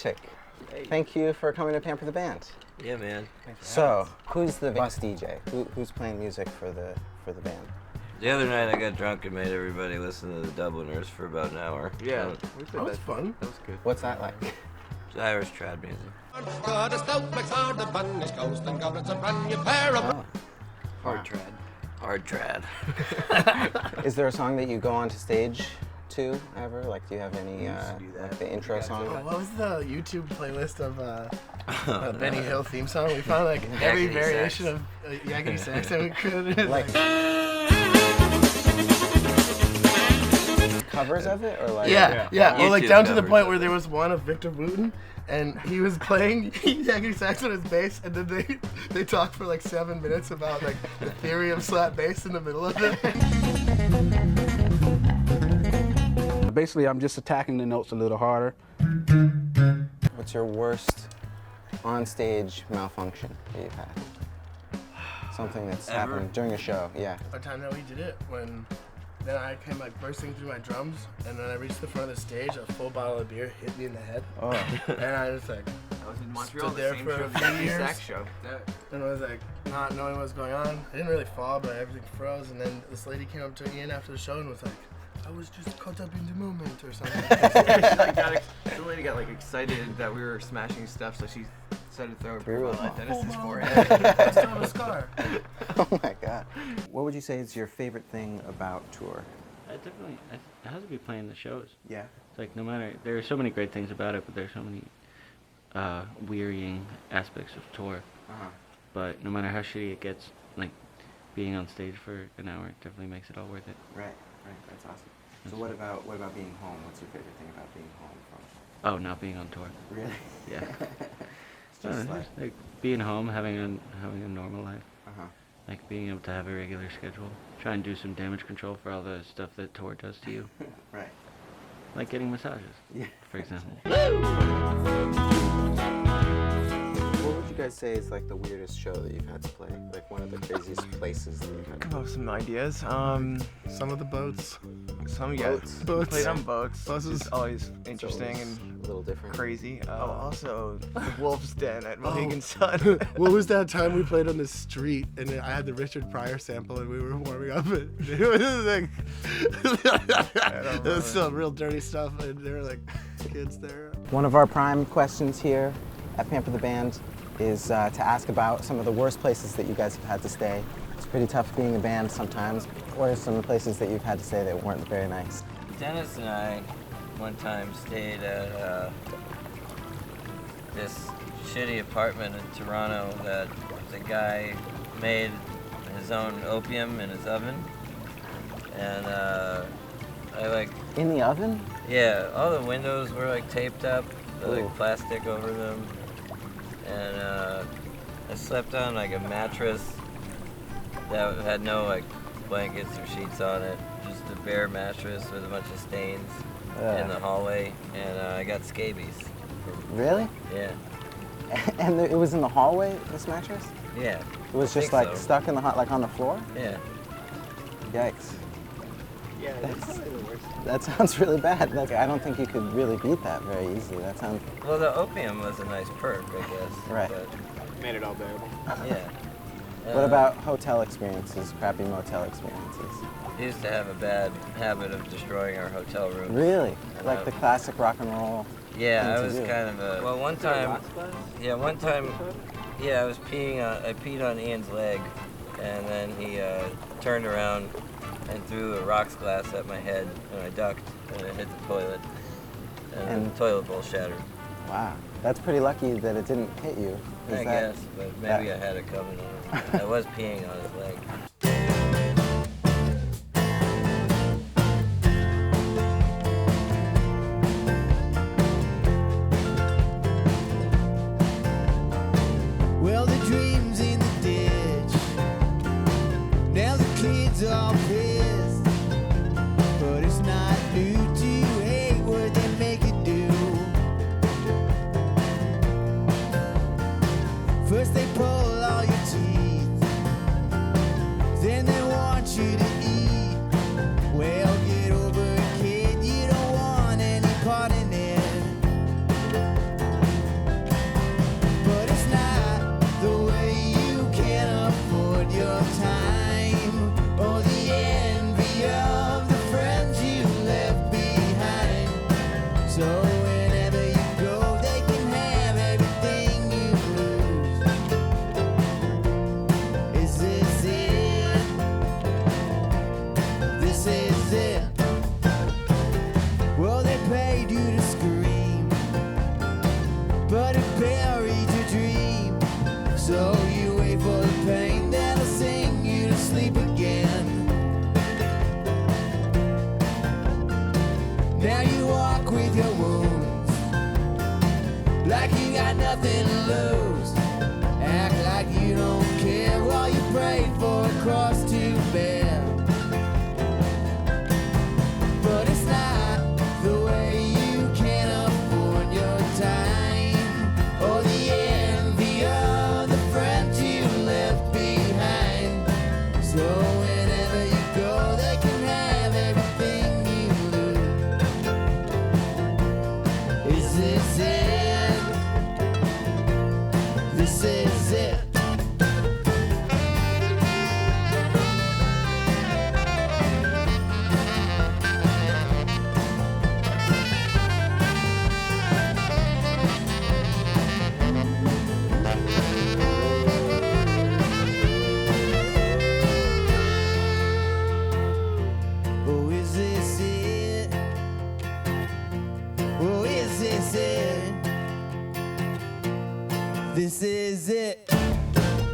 Wojciech, thank you for coming to Pamper the Band. Yeah, man. So, who's the bus DJ? Who's playing music for the band? The other night I got drunk and made everybody listen to the Dubliners for about an hour. Yeah, that was fun. That was good. What's that like? It's Irish trad music. Oh. Hard trad. Hard trad. Is there a song that you go onto stage to ever? Like, do you have any like the intro song? Oh, what was the YouTube playlist of Benny Hill theme song? We found like every Yakety variation sax. of Yakety Sax, and we could Like covers of it, or like yeah. Well, like YouTube down to the covers point of where it. there was one of Victor Wooten, and he was playing Yakety Sax on his bass, and then they talked for like 7 minutes about like the theory of slap bass in the middle of it. Basically, I'm just attacking the notes a little harder. What's your worst on-stage malfunction that you've had? Something that's Ever? happened during a show, yeah. A time that we did it when then I came like bursting through my drums, and then I reached the front of the stage, a full bottle of beer hit me in the head, Oh. and I was like, I was in Montreal, Stood the there same for show, a the few Yakety years. Sax show. and I was like not knowing what was going on. I didn't really fall, but everything froze, and then this lady came up to Ian after the show and was like, I was just caught up in the moment or something. The lady got like excited that we were smashing stuff, so she started throwing Brutal. purple at Dennis's Oh, forehead. I still have a scar. Oh my God. What would you say is your favorite thing about tour? It has to be playing the shows. Yeah. It's like no matter, there are so many great things about it, but there's so many wearying aspects of tour. Uh-huh. But no matter how shitty it gets, like being on stage for an hour definitely makes it all worth it. Right, that's awesome. So what about being home? What's your favorite thing about being home from? Oh, not being on tour. Really? Yeah. It's just like being home, having a normal life, uh-huh. like being able to have a regular schedule. Try and do some damage control for all the stuff that tour does to you. Right. Like getting massages, Yeah. for example. What would you guys say is like the weirdest show that you've had to play? Like one of the craziest places that you've had to Come up with some ideas. Some of the boats. Boats. We played on boats. Buses. It's always interesting It's and a little different. crazy. Also, the Wolf's Den at Mohegan Sun. What was that time we played on the street and I had the Richard Pryor sample and we were warming up it? It was like, it was still real dirty stuff and there were like kids there. One of our prime questions here at Pamper the Band is to ask about some of the worst places that you guys have had to stay. It's pretty tough being a band sometimes. What are some places that you've had to stay that weren't very nice? Dennis and I one time stayed at this shitty apartment in Toronto that the guy made his own opium in his oven. And I like, In the oven? yeah, all the windows were like taped up, with, Ooh. like plastic over them. And I slept on like a mattress that had no like blankets or sheets on it, just a bare mattress with a bunch of stains in the hallway, and I got scabies. Really? Yeah, And it was in the hallway, this mattress? yeah, It was I just think like so. stuck in the like on the floor? Yeah. Yikes. Yeah, that's probably the worst. That sounds really bad. I don't think you could really beat that very easily. That sounds Well, the opium was a nice perk, I guess. Right. But, Made it all bearable. yeah. What about hotel experiences, crappy motel experiences? He used to have a bad habit of destroying our hotel room. Really? And Like the classic rock and roll? Yeah, thing I to was do. kind of a. Well, one time. Yeah, one time. Yeah, I was peeing on. I peed on Ian's leg, and then he turned around and threw a rocks glass at my head, and I ducked, and it hit the toilet, and the toilet bowl shattered. Wow. That's pretty lucky that it didn't hit you. I guess, but maybe I had it coming on. I was peeing on his leg. Well, the dreams in the ditch. Now the kids are pissed, but it's not new to hate what they make you do. First they pull all your teeth, then they want you to eat. Well, get over it, kid. You don't want any part in it. So you wait for the pain that'll sing you to sleep again. Now you walk with your wounds like you got nothing to lose. Act like you don't care while you pray for a cross to bear. But it's not the way you can afford your time or the envy of the friends you left behind. So whenever you go, they can have everything you lose. Is this it? This is it. Oh, is this it? Oh, is this it? This is it.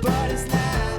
But it's not.